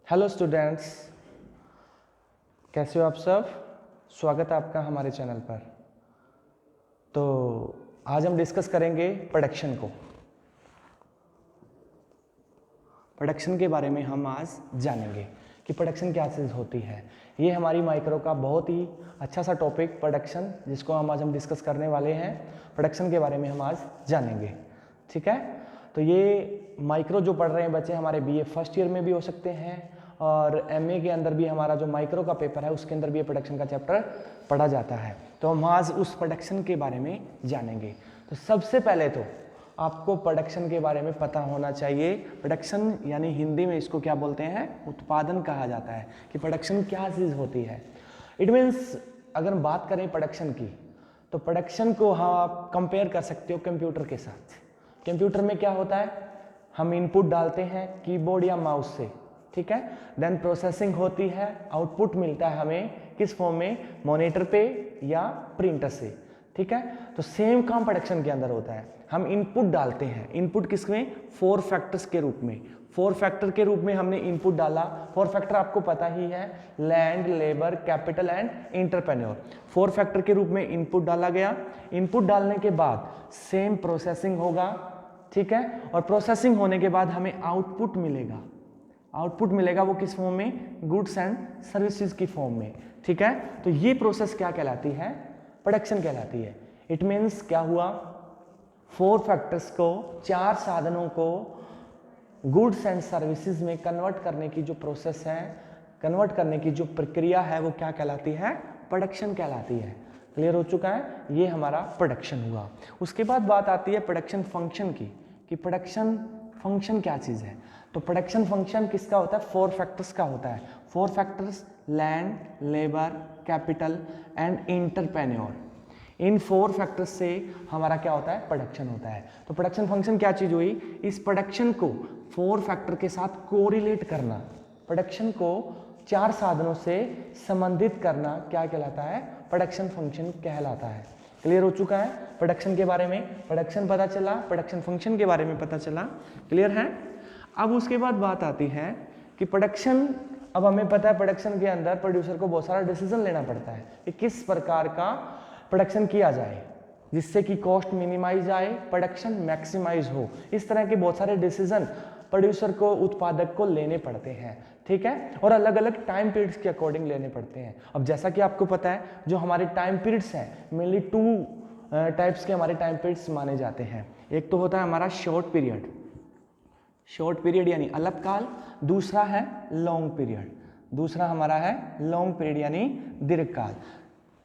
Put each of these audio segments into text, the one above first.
Hello students, कैसे हो आप सब। स्वागत है आपका हमारे चैनल पर। तो आज हम डिस्कस करेंगे प्रोडक्शन को। प्रोडक्शन के बारे में हम आज जानेंगे कि प्रोडक्शन क्या चीज़ होती है। ये हमारी माइक्रो का बहुत ही अच्छा सा टॉपिक प्रोडक्शन, जिसको आज हम डिस्कस करने वाले हैं। प्रोडक्शन के बारे में हम आज जानेंगे, ठीक है। तो ये माइक्रो जो पढ़ रहे हैं बच्चे हमारे बीए फर्स्ट ईयर में भी हो सकते हैं और एमए के अंदर भी हमारा जो माइक्रो का पेपर है उसके अंदर भी ये प्रोडक्शन का चैप्टर पढ़ा जाता है। तो हम आज उस प्रोडक्शन के बारे में जानेंगे। तो सबसे पहले तो आपको प्रोडक्शन के बारे में पता होना चाहिए। प्रोडक्शन यानी हिंदी में इसको क्या बोलते हैं, उत्पादन कहा जाता है। कि प्रोडक्शन क्या चीज़ होती है। इट मीन्स अगर हम बात करें प्रोडक्शन की, तो प्रोडक्शन को आप कंपेयर कर सकते हो कंप्यूटर के साथ। कंप्यूटर में क्या होता है, हम इनपुट डालते हैं कीबोर्ड या माउस से, ठीक है। देन प्रोसेसिंग होती है, आउटपुट मिलता है हमें किस फॉर्म में, मॉनिटर पे या प्रिंटर से, ठीक है। तो सेम काम प्रोडक्शन के अंदर होता है। हम इनपुट डालते हैं, इनपुट किसमें, 4 फैक्टर्स के रूप में। 4 फैक्टर के रूप में हमने इनपुट डाला। 4 फैक्टर आपको पता ही है, land, labour, capital and entrepreneur. 4 factor के रूप में इनपुट डाला गया। इनपुट डालने के बाद सेम प्रोसेसिंग होगा, ठीक है। और प्रोसेसिंग होने के बाद हमें आउटपुट मिलेगा। आउटपुट मिलेगा वो किस फॉर्म में, गुड्स एंड सर्विसेज की फॉर्म में, ठीक है। तो ये प्रोसेस क्या कहलाती है, प्रोडक्शन कहलाती है। इट मीन्स क्या हुआ, 4 फैक्टर्स को, 4 साधनों को गुड्स एंड सर्विसेज में कन्वर्ट करने की जो प्रोसेस है, कन्वर्ट करने की जो प्रक्रिया है, वो क्या कहलाती है, प्रोडक्शन कहलाती है। क्लियर हो चुका है, ये हमारा प्रोडक्शन हुआ। उसके बाद बात आती है प्रोडक्शन फंक्शन की, कि प्रोडक्शन फंक्शन क्या चीज़ है। तो प्रोडक्शन फंक्शन किसका होता है, 4 फैक्टर्स का होता है। 4 factors, land, labour, capital and entrepreneur. In 4 factors से हमारा क्या होता है, प्रोडक्शन होता है। तो प्रोडक्शन फंक्शन क्या चीज़ हुई, इस प्रोडक्शन को 4 फैक्टर के साथ कोरिलेट करना, प्रोडक्शन को 4 साधनों से संबंधित करना क्या कहलाता है, प्रोडक्शन फंक्शन कहलाता है। क्लियर हो चुका है प्रोडक्शन के बारे में, प्रोडक्शन पता चला, प्रोडक्शन फंक्शन के बारे में पता चला, क्लियर है। अब उसके बाद बात आती है कि प्रोडक्शन, अब हमें पता है प्रोडक्शन के अंदर प्रोड्यूसर को बहुत सारा डिसीजन लेना पड़ता है कि किस प्रकार का प्रोडक्शन किया जाए जिससे कि कॉस्ट मिनिमाइज आए, प्रोडक्शन मैक्सिमाइज हो। इस तरह के बहुत सारे डिसीजन प्रोड्यूसर को, उत्पादक को लेने पड़ते हैं, ठीक है। और अलग अलग टाइम पीरियड्स के अकॉर्डिंग लेने पड़ते हैं। अब जैसा कि आपको पता है जो हमारे टाइम पीरियड्स हैं, मेनली 2 टाइप्स के हमारे टाइम पीरियड्स माने जाते हैं। एक तो होता है हमारा शॉर्ट पीरियड, शॉर्ट पीरियड यानी अल्पकाल। दूसरा है लॉन्ग पीरियड, दूसरा हमारा है लॉन्ग पीरियड यानी दीर्घकाल।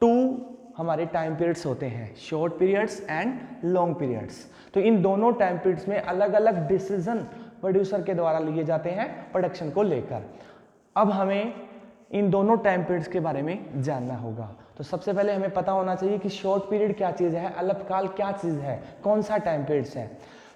2 हमारे टाइम पीरियड्स होते हैं, short periods and long periods. तो इन दोनों टाइम पीरियड्स में अलग अलग डिसीजन प्रोड्यूसर के द्वारा लिए जाते हैं प्रोडक्शन को लेकर। अब हमें इन दोनों टाइम पीरियड्स के बारे में जानना होगा। तो सबसे पहले हमें पता होना चाहिए कि शॉर्ट पीरियड क्या चीज़ है, अल्पकाल क्या चीज़ है, कौन सा टाइम पीरियड्स है।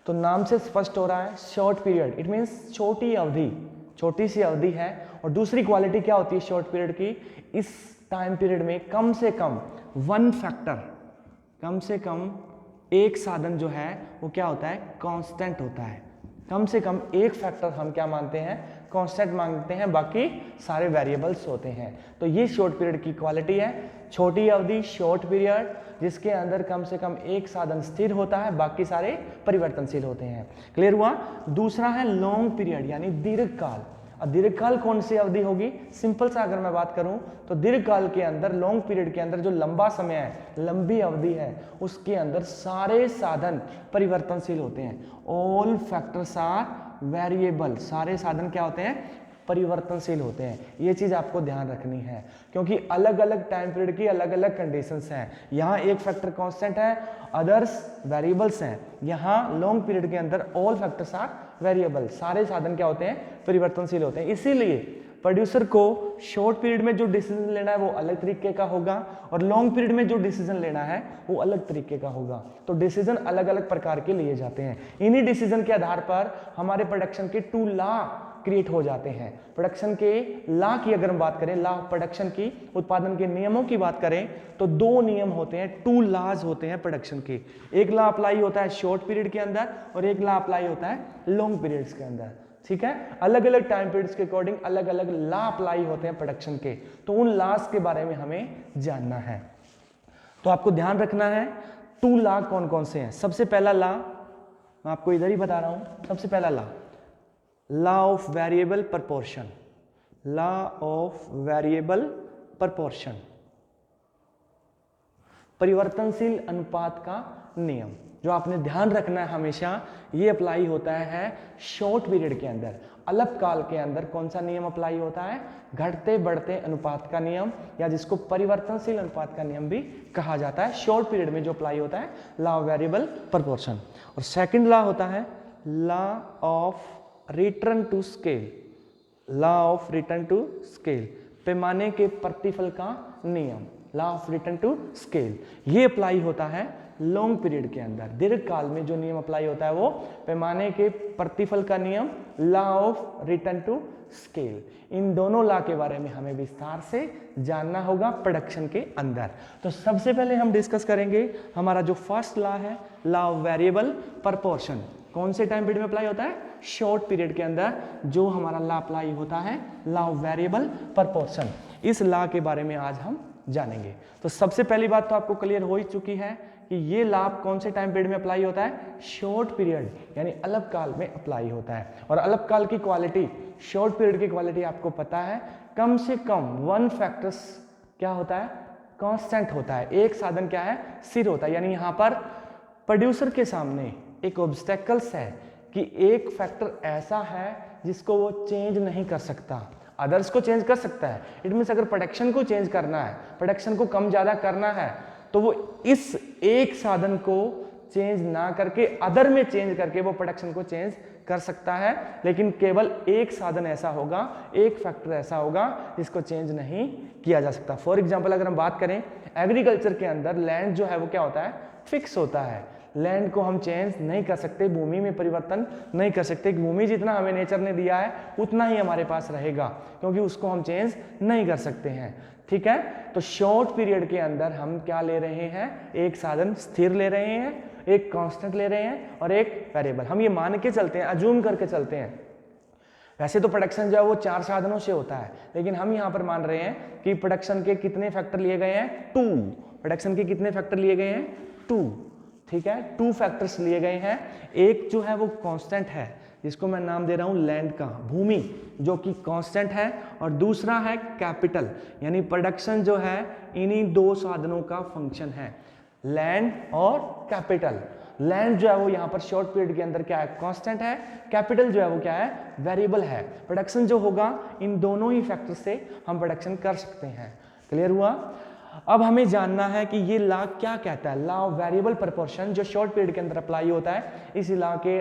तो नाम से स्पष्ट हो रहा है, शॉर्ट पीरियड इट मीन्स छोटी अवधि, छोटी सी अवधि है। और दूसरी क्वालिटी क्या होती है शॉर्ट पीरियड की, इस टाइम पीरियड में कम से कम 1 फैक्टर, कम से कम एक साधन जो है वो क्या होता है, कांस्टेंट होता है। कम से कम एक फैक्टर हम क्या मानते हैं, कांस्टेंट मानते हैं, बाकी सारे वेरिएबल्स होते हैं। तो ये शॉर्ट पीरियड की क्वालिटी है, छोटी अवधि, शॉर्ट पीरियड, जिसके अंदर कम से कम एक साधन स्थिर होता है, बाकी सारे परिवर्तनशील होते हैं। क्लियर हुआ। दूसरा है लॉन्ग पीरियड यानी दीर्घकाल। और दीर्घकाल कौन सी अवधि होगी, सिंपल सा अगर मैं बात करूं तो दीर्घकाल के अंदर, लॉन्ग पीरियड के अंदर जो लंबा समय है, लंबी अवधि है, उसके अंदर सारे साधन परिवर्तनशील होते हैं। ऑल फैक्टर्स आर वेरिएबल, सारे साधन क्या होते हैं, परिवर्तनशील होते हैं। ये चीज़ आपको ध्यान रखनी है क्योंकि अलग अलग टाइम पीरियड की अलग अलग कंडीशंस हैं। यहाँ एक फैक्टर कांस्टेंट है, अदर्स वेरिएबल्स हैं। यहाँ लॉन्ग पीरियड के अंदर ऑल फैक्टर्स आर वेरिएबल, सारे साधन क्या होते हैं, परिवर्तनशील होते हैं। इसीलिए प्रोड्यूसर को शॉर्ट पीरियड में जो डिसीजन लेना है वो अलग तरीके का होगा और लॉन्ग पीरियड में जो डिसीजन लेना है वो अलग तरीके का होगा। तो डिसीजन अलग अलग प्रकार के लिए जाते हैं। इन्हीं डिसीजन के आधार पर हमारे प्रोडक्शन के 2 लॉ क्रिएट हो जाते हैं। प्रोडक्शन के लॉ की अगर हम बात करें, लॉ ऑफ प्रोडक्शन की, उत्पादन के नियमों की बात करें तो 2 नियम होते हैं, 2 लॉज होते हैं प्रोडक्शन के। एक लॉ अप्लाई होता है शॉर्ट पीरियड के अंदर और एक लॉ अप्लाई होता है लॉन्ग पीरियड्स के अंदर। ठीक है। अलग अलग टाइम पीरियड्स के अकॉर्डिंग अलग अलग लॉ अप्लाई होते हैं प्रोडक्शन के, तो उन लॉज के बारे में हमें जानना है। तो आपको ध्यान रखना है 2 लॉ कौन कौन से हैं। सबसे पहला लॉ मैं आपको इधर ही बता रहा हूं। सबसे पहला law of variable proportion, law of variable proportion, परिवर्तनशील अनुपात का नियम। जो आपने ध्यान रखना है हमेशा, ये अप्लाई होता है शॉर्ट पीरियड के अंदर। अल्पकाल के अंदर कौन सा नियम अप्लाई होता है? घटते बढ़ते अनुपात का नियम, या जिसको परिवर्तनशील अनुपात का नियम भी कहा जाता है। शॉर्ट पीरियड में जो अप्लाई होता है लॉ ऑफ वेरिएबल प्रपोर्शन। और सेकंड लॉ होता है law of return to scale, law of return to scale, पैमाने के प्रतिफल का नियम, law of return to scale. ये अप्लाई होता है लॉन्ग पीरियड के अंदर। दीर्घ काल में जो नियम अप्लाई होता है वो पैमाने के प्रतिफल का नियम, law of return to scale. इन दोनों लॉ के बारे में हमें विस्तार से जानना होगा प्रोडक्शन के अंदर। तो सबसे पहले हम डिस्कस करेंगे हमारा जो फर्स्ट लॉ है, लॉ ऑफ वेरिएबल प्रपोर्शन। कौन से टाइम पीरियड में अप्लाई होता है? शॉर्ट पीरियड के अंदर जो हमारा लॉ अप्लाई होता है, लॉ ऑफ वेरिएबल प्रपोर्शन। इस लॉ के बारे में आज हम जानेंगे। तो सबसे पहली बात तो आपको क्लियर हो ही चुकी है कि ये लाभ कौन से टाइम पीरियड में अप्लाई होता है? शॉर्ट पीरियड यानी अल्पकाल में अप्लाई होता है। और अल्पकाल की क्वालिटी, शॉर्ट पीरियड की क्वालिटी आपको पता है, कम से कम 1 फैक्टर्स क्या होता है? कांस्टेंट होता है। एक साधन क्या है? स्थिर होता है। यानी यहाँ पर प्रोड्यूसर के सामने एक ऑब्स्टेकल्स है कि एक फैक्टर ऐसा है जिसको वो चेंज नहीं कर सकता, अदर्स को चेंज कर सकता है। इट मीन्स अगर प्रोडक्शन को चेंज करना है, प्रोडक्शन को कम ज़्यादा करना है, तो वो इस एक साधन को चेंज ना करके अदर में चेंज करके वो प्रोडक्शन को चेंज कर सकता है। लेकिन केवल एक साधन ऐसा होगा, एक फैक्टर ऐसा होगा जिसको चेंज नहीं किया जा सकता। फॉर एग्जाम्पल अगर हम बात करें एग्रीकल्चर के अंदर, लैंड जो है वो क्या होता है? फिक्स होता है। लैंड को हम चेंज नहीं कर सकते, भूमि में परिवर्तन नहीं कर सकते। भूमि जितना हमें नेचर ने दिया है उतना ही हमारे पास रहेगा, क्योंकि उसको हम चेंज नहीं कर सकते हैं। ठीक है। तो शॉर्ट पीरियड के अंदर हम क्या ले रहे हैं? एक साधन स्थिर ले रहे हैं, एक कांस्टेंट ले रहे हैं और एक वेरिएबल। हम ये मान के चलते हैं, अज्यूम करके चलते हैं। वैसे तो प्रोडक्शन जो है वो 4 साधनों से होता है, लेकिन हम यहाँ पर मान रहे हैं कि प्रोडक्शन के कितने फैक्टर लिए गए हैं? 2। प्रोडक्शन के कितने फैक्टर लिए गए हैं? 2। ठीक है, 2 फैक्टर्स लिए गए हैं। एक जो है वो कांस्टेंट है, जिसको मैं नाम दे रहा हूं लैंड का, भूमि, जो कि कांस्टेंट है। और दूसरा है कैपिटल, यानी प्रोडक्शन जो है इन्हीं 2 साधनों का फंक्शन है, लैंड और कैपिटल। लैंड जो है वो यहाँ पर शॉर्ट पीरियड के अंदर क्या है? कांस्टेंट है। कैपिटल जो है वो क्या है? वेरिएबल है। प्रोडक्शन जो होगा इन दोनों ही फैक्टर से हम प्रोडक्शन कर सकते हैं। क्लियर हुआ? अब हमें जानना है कि ये लॉ क्या कहता है, लॉ ऑफ वेरिएबल प्रपोर्शन, जो शॉर्ट पीरियड के अंदर अप्लाई होता है। इस लॉ के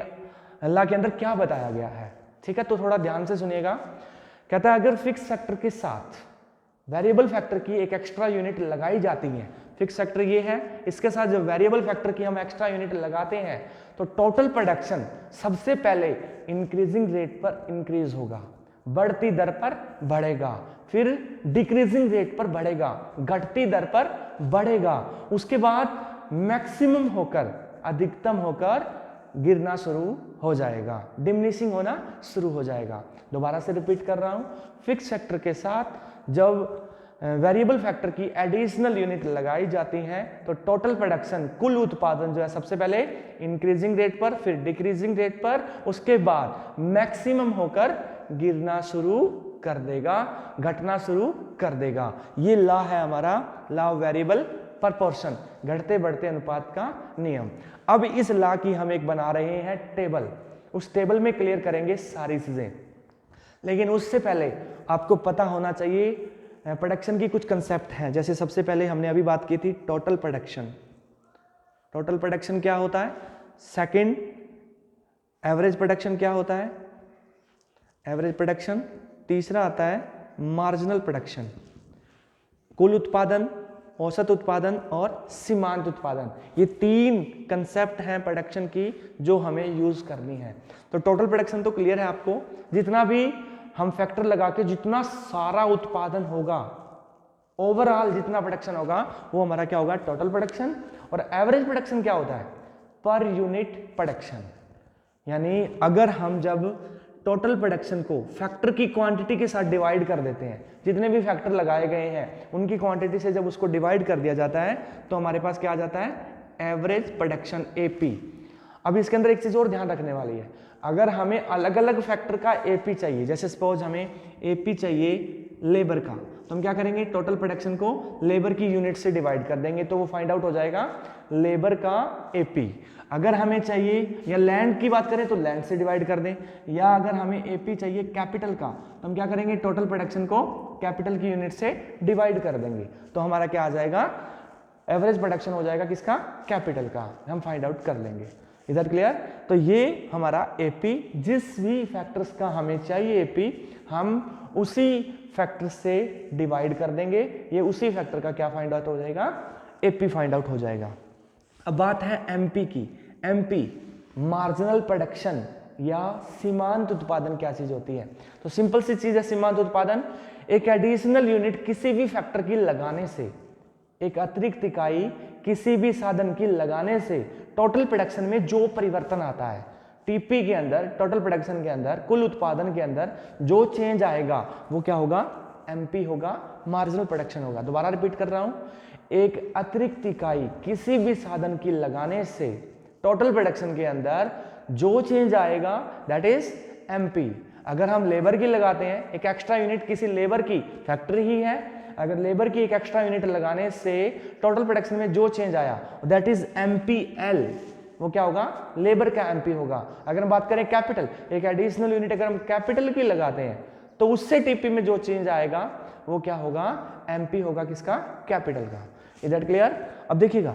अंदर क्या बताया गया है? ठीक है, तो थोड़ा ध्यान से सुनिएगा। कहता है अगर फिक्स फैक्टर के साथ वेरिएबल फैक्टर की एक एक्स्ट्रा यूनिट लगाई जाती है, फिक्स फैक्टर ये है, इसके साथ जब वेरिएबल फैक्टर की हम एक्स्ट्रा यूनिट लगाते हैं तो टोटल प्रोडक्शन सबसे पहले इंक्रीजिंग रेट पर इंक्रीज होगा, बढ़ती दर पर बढ़ेगा, फिर डिक्रीजिंग रेट पर बढ़ेगा, घटती दर पर बढ़ेगा, उसके बाद मैक्सिमम होकर अधिकतम होकर गिरना शुरू हो जाएगा, डिमिनिशिंग होना शुरू हो जाएगा। दोबारा से रिपीट कर रहा हूं, फिक्स फैक्टर के साथ जब वेरिएबल फैक्टर की एडिशनल यूनिट लगाई जाती हैं तो टोटल प्रोडक्शन, कुल उत्पादन जो है सबसे पहले इंक्रीजिंग रेट पर, फिर डिक्रीजिंग रेट पर, उसके बाद मैक्सिमम होकर गिरना शुरू कर देगा, घटना शुरू कर देगा। ये लॉ है हमारा लॉ ऑफ वेरिएबल प्रपोर्शन, घटते बढ़ते अनुपात का नियम। अब इस लॉ की हम एक बना रहे हैं टेबल, उस टेबल में क्लियर करेंगे सारी चीजें। लेकिन उससे पहले आपको पता होना चाहिए प्रोडक्शन की कुछ कंसेप्ट हैं। जैसे सबसे पहले हमने अभी बात की थी टोटल प्रोडक्शन। टोटल प्रोडक्शन क्या होता है? सेकंड, एवरेज प्रोडक्शन क्या होता है? Average production. तीसरा आता है मार्जिनल प्रोडक्शन, कुल उत्पादन, औसत उत्पादन और सीमांत उत्पादन। ये 3 कंसेप्ट हैं प्रोडक्शन की जो हमें यूज करनी है। तो टोटल प्रोडक्शन तो क्लियर है आपको, जितना भी हम फैक्टर लगा के जितना सारा उत्पादन होगा, ओवरऑल जितना प्रोडक्शन होगा वो हमारा क्या होगा? Total production. और एवरेज प्रोडक्शन क्या होता है? Per unit production. यानी अगर हम जब टोटल प्रोडक्शन को फैक्टर की क्वांटिटी के साथ डिवाइड कर देते हैं। जितने भी फैक्टर लगाए गए हैं उनकी क्वांटिटी से जब उसको डिवाइड कर दिया जाता है तो हमारे पास क्या आ जाता है, एवरेज प्रोडक्शन AP। अब इसके अंदर एक चीज और ध्यान रखने वाली है, अगर हमें अलग अलग फैक्टर का AP चाहिए, जैसे सपोज हमें AP चाहिए लेबर का, तो हम क्या करेंगे, टोटल प्रोडक्शन को लेबर की यूनिट से डिवाइड कर देंगे तो वो फाइंड आउट हो जाएगा लेबर का AP। अगर हमें चाहिए या लैंड की बात करें तो लैंड से डिवाइड कर दें, या अगर हमें AP चाहिए कैपिटल का तो हम क्या करेंगे, टोटल प्रोडक्शन को कैपिटल की यूनिट से डिवाइड कर देंगे तो हमारा क्या आ जाएगा, एवरेज प्रोडक्शन हो जाएगा किसका, कैपिटल का, हम फाइंड आउट कर लेंगे। Is that clear? तो ये हमारा AP, जिस भी फैक्टर्स का हमें चाहिए AP हम उसी फैक्टर से डिवाइड कर देंगे, ये उसी फैक्टर का क्या फाइंड आउट हो जाएगा, AP फाइंड आउट हो जाएगा। अब बात है MP की। MP मार्जिनल प्रोडक्शन या सीमांत उत्पादन क्या चीज होती है? तो सिंपल सी चीज है सीमांत उत्पादन, एक एडिशनल यूनिट किसी भी फैक्टर की लगाने से, एक अतिरिक्त इकाई किसी भी साधन की लगाने से टोटल प्रोडक्शन में जो परिवर्तन आता है, टीपी के अंदर, टोटल प्रोडक्शन के अंदर, कुल उत्पादन के अंदर जो चेंज आएगा वो क्या होगा, MP होगा, मार्जिनल प्रोडक्शन होगा। दोबारा रिपीट कर रहा हूं, एक अतिरिक्त इकाई किसी भी साधन की लगाने से टोटल प्रोडक्शन के अंदर जो चेंज आएगा दैट इज MP। अगर हम लेबर की लगाते हैं, एक एक्स्ट्रा यूनिट किसी लेबर की, फैक्ट्री ही है, अगर लेबर की एक एक्स्ट्रा यूनिट लगाने से टोटल प्रोडक्शन में जो चेंज आया दैट इज MPL, वो क्या होगा, लेबर का MP होगा। अगर हम बात करें कैपिटल, एक एडिशनल यूनिट अगर हम कैपिटल की लगाते हैं तो उससे टीपी में जो चेंज आएगा वो क्या होगा, MP होगा, किसका, कैपिटल का। Is that clear? अब देखिएगा,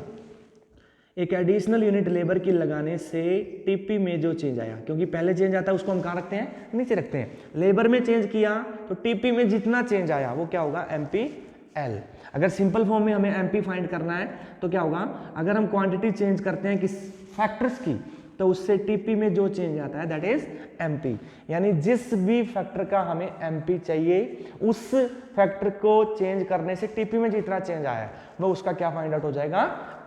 एक एडिशनल यूनिट लेबर की लगाने से टीपी में जो चेंज आया, क्योंकि पहले चेंज आता है उसको हम कहाँ रखते हैं, नीचे रखते हैं, लेबर में चेंज किया तो टीपी में जितना चेंज आया वो क्या होगा, MPL। अगर सिंपल फॉर्म में हमें MP फाइंड करना है तो क्या होगा, अगर हम क्वांटिटी चेंज करते हैं किस फैक्टर्स की तो उससे टीपी में जो चेंज आता है दैट इज MP। यानी जिस भी फैक्टर का हमें MP चाहिए उस फैक्टर को चेंज करने से टीपी में जितना चेंज आया वो उसका क्या फाइंड आउट हो जाएगा,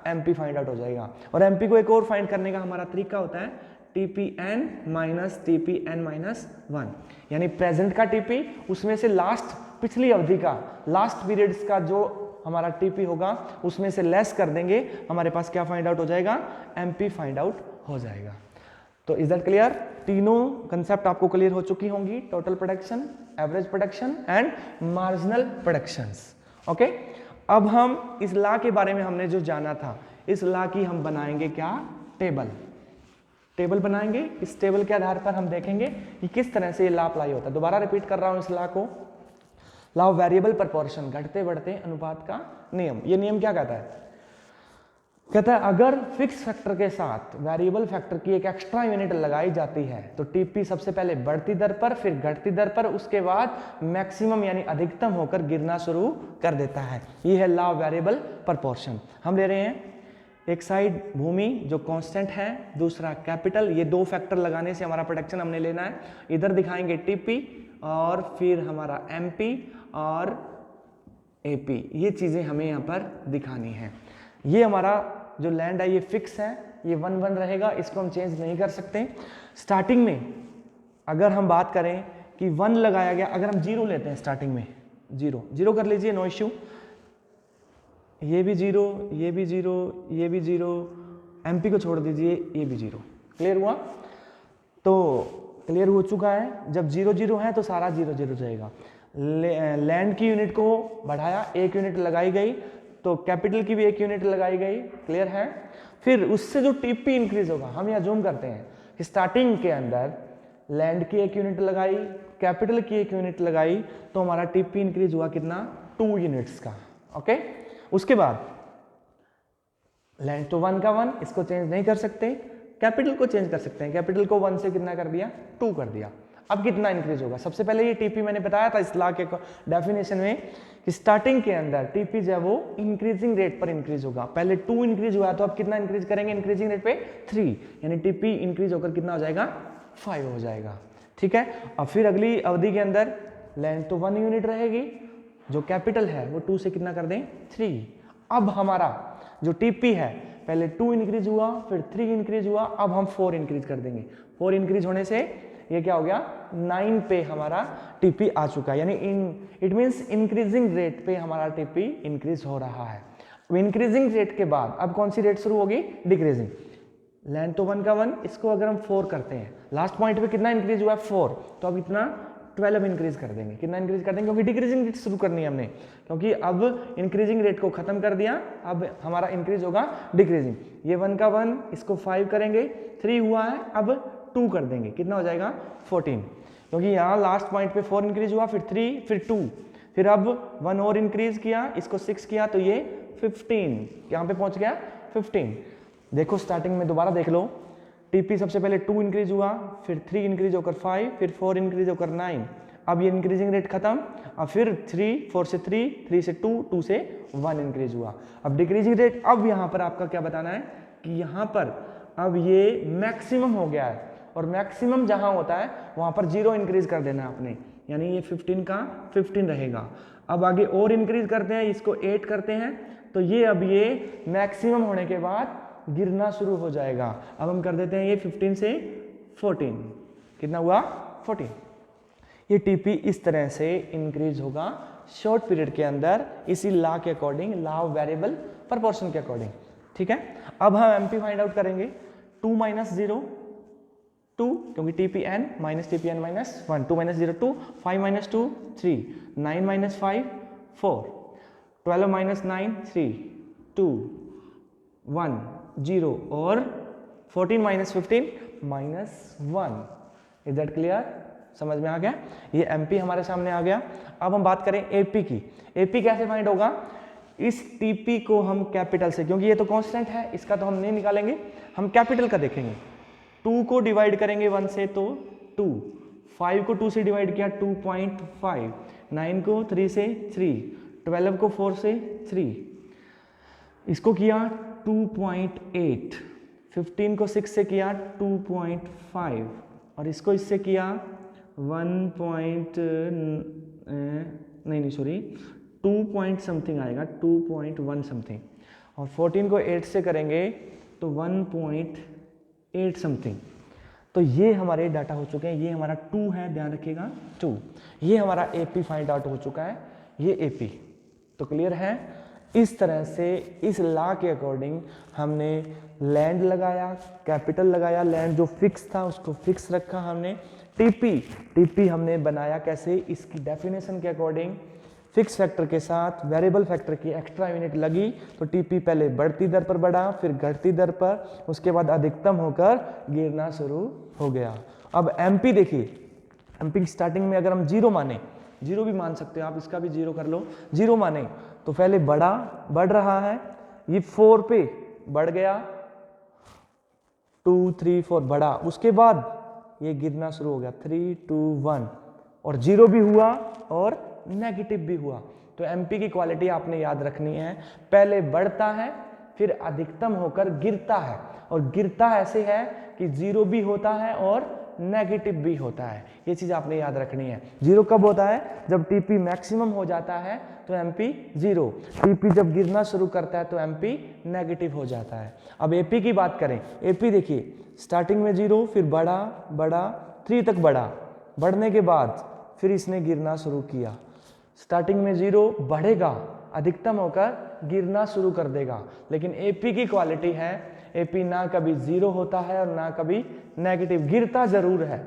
MP फाइंड आउट हो जाएगा। और MP को एक और फाइंड करने का हमारा तरीका होता है TPN माइनस TPN माइनस 1, यानी प्रेजेंट का TP उसमें से लास्ट, पिछली अवधि का, लास्ट पीरियड्स का जो हमारा TP होगा उसमें से लेस कर देंगे, हमारे पास क्या फाइंड आउट हो जाएगा, MP फाइंड आउट हो जाएगा। तो इज दैट क्लियर? तीनों कंसेप्ट आपको क्लियर हो चुकी होंगी, total production, average production and marginal productions. Okay, अब हम इस लॉ के बारे में हमने जो जाना था, इस लॉ की हम बनाएंगे क्या, टेबल बनाएंगे। इस टेबल के आधार पर हम देखेंगे कि किस तरह से ये लॉ अप्लाई होता है। दोबारा रिपीट कर रहा हूं इस लॉ को, लॉ ऑफ वेरिएबल प्रोपोर्शन, घटते बढ़ते अनुपात का नियम। ये नियम क्या कहता है, कहता है अगर फिक्स फैक्टर के साथ वेरिएबल फैक्टर की एक एक्स्ट्रा यूनिट लगाई जाती है तो टीपी सबसे पहले बढ़ती दर पर, फिर घटती दर पर, उसके बाद मैक्सिमम यानी अधिकतम होकर गिरना शुरू कर देता है। ये है लॉ ऑफ वेरिएबल प्रोपोर्शन। हम ले रहे हैं एक साइड भूमि जो कांस्टेंट है, दूसरा कैपिटल, ये दो फैक्टर लगाने से हमारा प्रोडक्शन हमने लेना है। इधर दिखाएंगे टीपी और फिर हमारा MP और AP, ये चीजें हमें यहाँ पर दिखानी है। ये हमारा जो लैंड है ये फिक्स है, ये 1 1 रहेगा, इसको हम चेंज नहीं कर सकते। स्टार्टिंग में अगर हम बात करें कि 1 लगाया गया, अगर हम 0 लेते हैं स्टार्टिंग में, 0 कर लीजिए, नो इश्यू, ये भी 0, ये भी 0, ये भी 0, MP को छोड़ दीजिए, ये भी 0। क्लियर हुआ? तो क्लियर हो चुका है, जब 0 0 है तो सारा 0 0 जाएगा। लैंड की यूनिट को बढ़ाया, एक यूनिट लगाई गई, तो कैपिटल की भी एक यूनिट लगाई गई। क्लियर है? फिर उससे जो टीपी इंक्रीज होगा, हम यहाँ जूम करते हैं कि स्टार्टिंग के अंदर लैंड की एक यूनिट लगाई, कैपिटल की एक यूनिट लगाई, तो हमारा टीपी इंक्रीज हुआ कितना, 2 यूनिट्स का। ओके, उसके बाद लैंड तो 1 का 1, इसको चेंज नहीं कर सकते, कैपिटल को चेंज कर सकते हैं, कैपिटल को 1 से कितना कर दिया, 2 कर दिया। अब कितना इंक्रीज होगा, सबसे पहले ये टीपी मैंने बताया था इस लॉ के डेफिनेशन में कि स्टार्टिंग के अंदर टीपी जो है वो इंक्रीजिंग रेट पर इंक्रीज होगा। पहले 2 इंक्रीज हुआ तो अब कितना इंक्रीज करेंगे, इंक्रीजिंग रेट पे 3, यानी टीपी इंक्रीज होकर कितना हो जाएगा, 5 हो जाएगा। ठीक है, अब फिर अगली अवधि के अंदर लैंड तो 1 यूनिट रहेगी, जो कैपिटल है वो 2 से कितना कर दें, 3। अब हमारा जो टीपी है पहले 2 इंक्रीज हुआ, फिर 3 इंक्रीज हुआ, अब हम 4 इंक्रीज कर देंगे। 4 इंक्रीज होने से ये क्या हो गया 9 पे हमारा टीपी आ चुका है, यानी इट मींस इंक्रीजिंग रेट पे हमारा टीपी इंक्रीज हो रहा है। अब इंक्रीजिंग रेट के बाद अब कौन सी रेट शुरू होगी, डिक्रीजिंग। लेंथ तो 1 का 1, इसको अगर हम 4 करते हैं, लास्ट पॉइंट पे कितना इंक्रीज हुआ है 4, तो अब इतना 12 इंक्रीज कर देंगे। कितना इंक्रीज कर देंगे, क्योंकि डिक्रीजिंग रेट शुरू करनी है हमने, क्योंकि अब इंक्रीजिंग रेट को खत्म कर दिया, अब हमारा इंक्रीज होगा डिक्रीजिंग। ये 1 का 1, इसको 5 करेंगे, 3 हुआ है, अब 2 कर देंगे, कितना हो जाएगा 14, क्योंकि यहाँ लास्ट पॉइंट पे 4 इंक्रीज हुआ, फिर 3, फिर 2, फिर अब 1 और इंक्रीज किया, इसको 6 किया, तो ये 15 यहाँ पे पहुंच गया 15। देखो स्टार्टिंग में दोबारा देख लो, टीपी सबसे पहले 2 इंक्रीज हुआ, फिर 3 इंक्रीज होकर 5, फिर 4 इंक्रीज होकर 9, अब ये इंक्रीजिंग रेट खत्म, अब फिर 4 से 3 से 2 से 1 इंक्रीज हुआ। अब डिक्रीजिंग रेट, अब यहाँ पर आपका क्या बताना है कि यहाँ पर अब ये मैक्सिमम हो गया है, और मैक्सिमम जहाँ होता है वहाँ पर 0 इंक्रीज कर देना आपने, यानी ये 15 का 15 रहेगा। अब आगे और इंक्रीज करते हैं, इसको 8 करते हैं, तो ये अब ये मैक्सिमम होने के बाद गिरना शुरू हो जाएगा। अब हम कर देते हैं ये 15 से 14, कितना हुआ 14। ये टीपी इस तरह से इंक्रीज होगा शॉर्ट पीरियड के अंदर, इसी लॉ के according, law of variable proportion के अकॉर्डिंग, ठीक है। अब हम एमपी फाइंड आउट करेंगे, 2 - 0 2, क्योंकि TP N minus TP N minus 1, 2 - 0 2, 5 - 2 3, 9 - 5 4, 12 - 9 3, 2 1 0 और 14 - 15 -1। इज दैट क्लियर, समझ में आ गया। ये एमपी हमारे सामने आ गया। अब हम बात करें एपी की। एपी कैसे फाइंड होगा, इस टीपी को हम कैपिटल से, क्योंकि ये तो कांस्टेंट है, इसका तो हम नहीं निकालेंगे, हम कैपिटल का देखेंगे। 2 को डिवाइड करेंगे 1 से तो 2, 5 को 2 से डिवाइड किया 2.5, 9 को 3 से 3, 12 को 4 से 3, इसको किया 2.8, 15 को 6 से किया 2.5, और इसको इससे किया 2 पॉइंट समथिंग आएगा, 2.1 समथिंग, और 14 को 8 से करेंगे तो 1.8 समथिंग। तो ये हमारे डाटा हो चुके हैं, ये हमारा 2 है, ध्यान रखिएगा 2, ये हमारा एपी फाइंड आउट हो चुका है, ये एपी। तो क्लियर है, इस तरह से इस लॉ के अकॉर्डिंग हमने लैंड लगाया, कैपिटल लगाया, लैंड जो फिक्स था उसको फिक्स रखा हमने, टीपी हमने बनाया कैसे, इसकी डेफिनेशन के अकॉर्डिंग फिक्स फैक्टर के साथ वेरिएबल फैक्टर की एक्स्ट्रा यूनिट लगी, तो टीपी पहले बढ़ती दर पर बढ़ा, फिर घटती दर पर, उसके बाद अधिकतम होकर गिरना शुरू हो गया। अब एमपी देखिए, एमपी की स्टार्टिंग में अगर हम 0 माने, 0 भी मान सकते हो आप, इसका भी 0 कर लो, 0 माने तो पहले बढ़ रहा है, ये 4 पे बढ़ गया, 2 3 4 बढ़ा, उसके बाद ये गिरना शुरू हो गया 3 2 1, और 0 भी हुआ और नेगेटिव भी हुआ। तो एमपी की क्वालिटी आपने याद रखनी है, पहले बढ़ता है फिर अधिकतम होकर गिरता है, और गिरता ऐसे है कि 0 भी होता है और नेगेटिव भी होता है, ये चीज आपने याद रखनी है। 0 कब होता है, जब टीपी मैक्सिमम हो जाता है तो एमपी 0, टीपी जब गिरना शुरू करता है तो एमपी नेगेटिव हो जाता है। अब एपी की बात करें, एपी देखिए स्टार्टिंग में 0, फिर बढ़ा 3 तक बढ़ा, बढ़ने के बाद फिर इसने गिरना शुरू किया, स्टार्टिंग में 0 बढ़ेगा, अधिकतम होकर गिरना शुरू कर देगा। लेकिन एपी की क्वालिटी है, एपी ना कभी 0 होता है और ना कभी नेगेटिव, गिरता जरूर है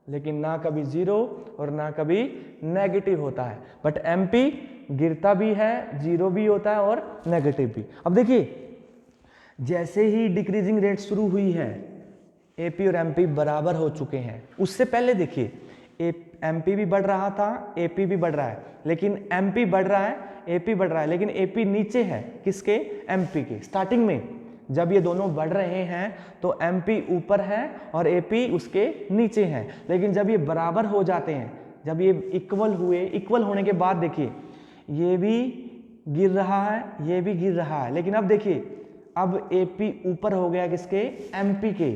लेकिन ना कभी 0 और ना कभी नेगेटिव होता है। बट एमपी गिरता भी है, 0 भी होता है और नेगेटिव भी। अब देखिए जैसे ही डिक्रीजिंग रेट शुरू हुई है, एपी और एमपी बराबर हो चुके हैं। उससे पहले देखिए एमपी भी बढ़ रहा था, एपी भी बढ़ रहा है, लेकिन एमपी बढ़ रहा है, एपी बढ़ रहा है, लेकिन एपी नीचे है किसके, एमपी के। स्टार्टिंग में जब ये दोनों बढ़ रहे हैं तो एमपी ऊपर है और एपी उसके नीचे है, लेकिन जब ये बराबर हो जाते हैं, जब ये इक्वल हुए, इक्वल होने के बाद देखिए ये भी गिर रहा है, ये भी गिर रहा है, लेकिन अब देखिए अब एपी ऊपर हो गया किसके, एमपी के,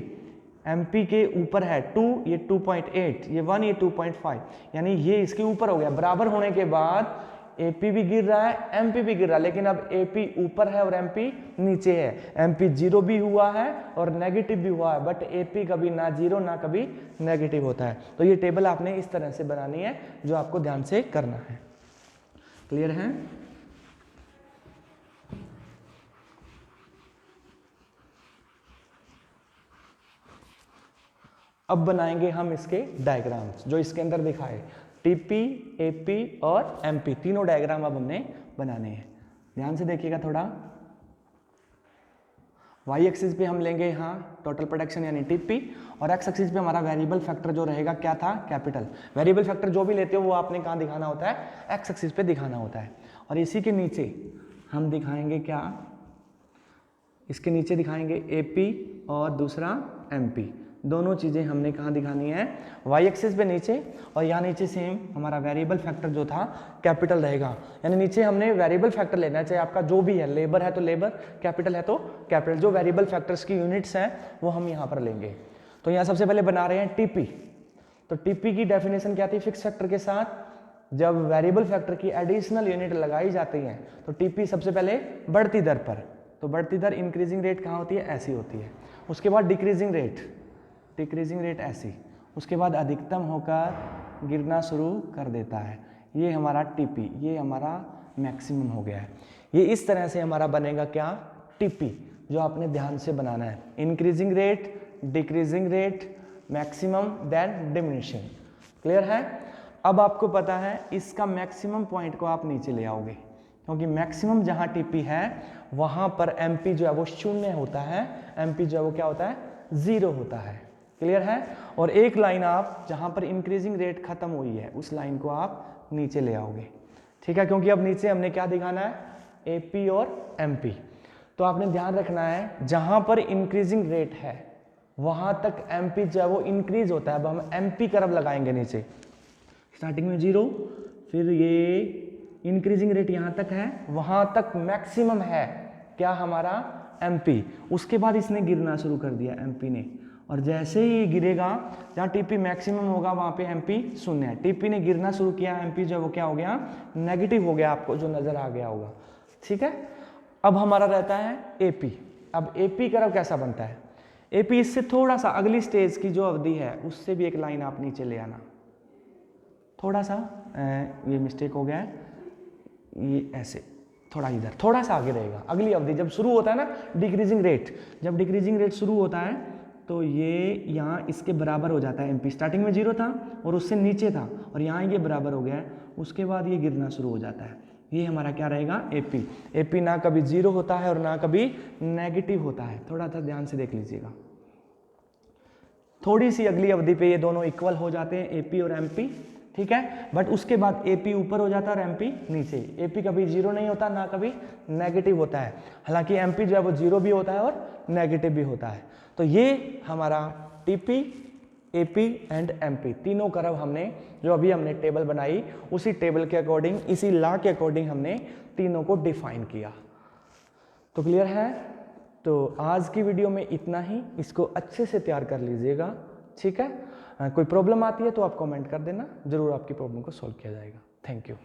एमपी के ऊपर है 2, ये 2.8, ये 1, ये 2.5, यानी ये इसके ऊपर हो गया। बराबर होने के बाद AP भी गिर रहा है, MP भी गिर रहा है, लेकिन अब AP ऊपर है और MP नीचे है। MP जीरो भी हुआ है और नेगेटिव भी हुआ है, बट AP कभी ना जीरो ना कभी नेगेटिव होता है। तो ये टेबल आपने इस तरह से बनानी है, जो आपको ध्यान से करना है। क्लियर है? अब बनाएंगे हम इसके डायग्राम्स जो इसके अंदर दिखाए। TP, AP और MP तीनों डायग्राम अब हमने बनाने हैं। ध्यान से देखिएगा थोड़ा। Y एक्सिस पे हम लेंगे यहाँ टोटल प्रोडक्शन यानी TP, और X एक्सिस पे हमारा वेरिएबल फैक्टर जो रहेगा क्या था, कैपिटल। वेरिएबल फैक्टर जो भी लेते हो वो आपने कहाँ दिखाना होता है, X एक्सिस पे दिखाना होता है। और इसी के नीचे हम दिखाएंगे क्या, इसके नीचे दिखाएंगे AP और दूसरा MP। दोनों चीज़ें हमने कहाँ दिखानी है, Y एक्सिस पे नीचे, और यहाँ नीचे सेम हमारा वेरिएबल फैक्टर जो था कैपिटल रहेगा। यानी नीचे हमने वेरिएबल फैक्टर लेना है, चाहे आपका जो भी है, लेबर है तो लेबर, कैपिटल है तो कैपिटल। जो वेरिएबल फैक्टर्स की यूनिट्स हैं वो हम यहाँ पर लेंगे। तो यहाँ सबसे पहले बना रहे हैं TP। तो TP की डेफिनेशन क्या थी, फिक्स फैक्टर के साथ जब वेरिएबल फैक्टर की एडिशनल यूनिट लगाई जाती हैं तो TP सबसे पहले बढ़ती दर पर, तो बढ़ती दर इंक्रीजिंग रेट कहाँ होती है, ऐसी होती है। उसके बाद डिक्रीजिंग रेट ऐसी, उसके बाद अधिकतम होकर गिरना शुरू कर देता है। ये हमारा TP, ये हमारा मैक्सिमम हो गया है। ये इस तरह से हमारा बनेगा क्या, TP, जो आपने ध्यान से बनाना है। Increasing rate, decreasing rate, maximum, then diminishing. Clear है? अब आपको पता है इसका मैक्सिमम पॉइंट को आप नीचे ले आओगे, क्योंकि मैक्सिमम जहाँ TP है वहाँ पर MP जो है वो शून्य होता है, MP जो है वो क्या होता है, जीरो होता है। क्लियर है? और एक लाइन आप जहाँ पर इंक्रीजिंग रेट खत्म हुई है उस लाइन को आप नीचे ले आओगे। ठीक है? क्योंकि अब नीचे हमने क्या दिखाना है, AP और MP। तो आपने ध्यान रखना है जहाँ पर इंक्रीजिंग रेट है वहाँ तक MP जो है वो इंक्रीज होता है। अब हम MP कर्व लगाएंगे नीचे, स्टार्टिंग में 0, फिर ये इंक्रीजिंग रेट यहाँ तक है, वहाँ तक मैक्सिमम है क्या हमारा, MP। उसके बाद इसने गिरना शुरू कर दिया MP ने, और जैसे ही गिरेगा जहाँ TP मैक्सिमम होगा वहाँ पे MP शून्य है। TP ने गिरना शुरू किया, MP जो वो क्या हो गया, नेगेटिव हो गया, आपको जो नज़र आ गया होगा। ठीक है? अब हमारा रहता है AP। अब AP कर्व कैसा बनता है, AP इससे थोड़ा सा अगली स्टेज की जो अवधि है उससे भी एक लाइन आप नीचे ले आना। थोड़ा सा ये मिस्टेक हो गया है, ये ऐसे थोड़ा इधर, थोड़ा सा आगे रहेगा। अगली अवधि जब शुरू होता है ना डिक्रीजिंग रेट, जब डिक्रीजिंग रेट शुरू होता है तो ये यहाँ इसके बराबर हो जाता है MP। स्टार्टिंग में 0 था और उससे नीचे था, और यहाँ ये बराबर हो गया है, उसके बाद ये गिरना शुरू हो जाता है। ये हमारा क्या रहेगा, AP। AP ना कभी 0 होता है और ना कभी नेगेटिव होता है। थोड़ा सा ध्यान से देख लीजिएगा। थोड़ी सी अगली अवधि पे ये दोनों इक्वल हो जाते हैं, AP और MP। ठीक है? बट उसके बाद AP ऊपर हो जाता है और MP नीचे। AP कभी 0 नहीं होता, ना कभी नेगेटिव होता है। हालांकि MP जो है वो 0 भी होता है और नेगेटिव भी होता है। तो ये हमारा TP, AP एंड MP तीनों कर्व हमने जो अभी हमने टेबल बनाई, उसी टेबल के अकॉर्डिंग, इसी लॉ के अकॉर्डिंग हमने तीनों को डिफाइन किया। तो क्लियर है? तो आज की वीडियो में इतना ही, इसको अच्छे से तैयार कर लीजिएगा। ठीक है? कोई प्रॉब्लम आती है तो आप कमेंट कर देना, जरूर आपकी प्रॉब्लम को सॉल्व किया जाएगा। Thank you.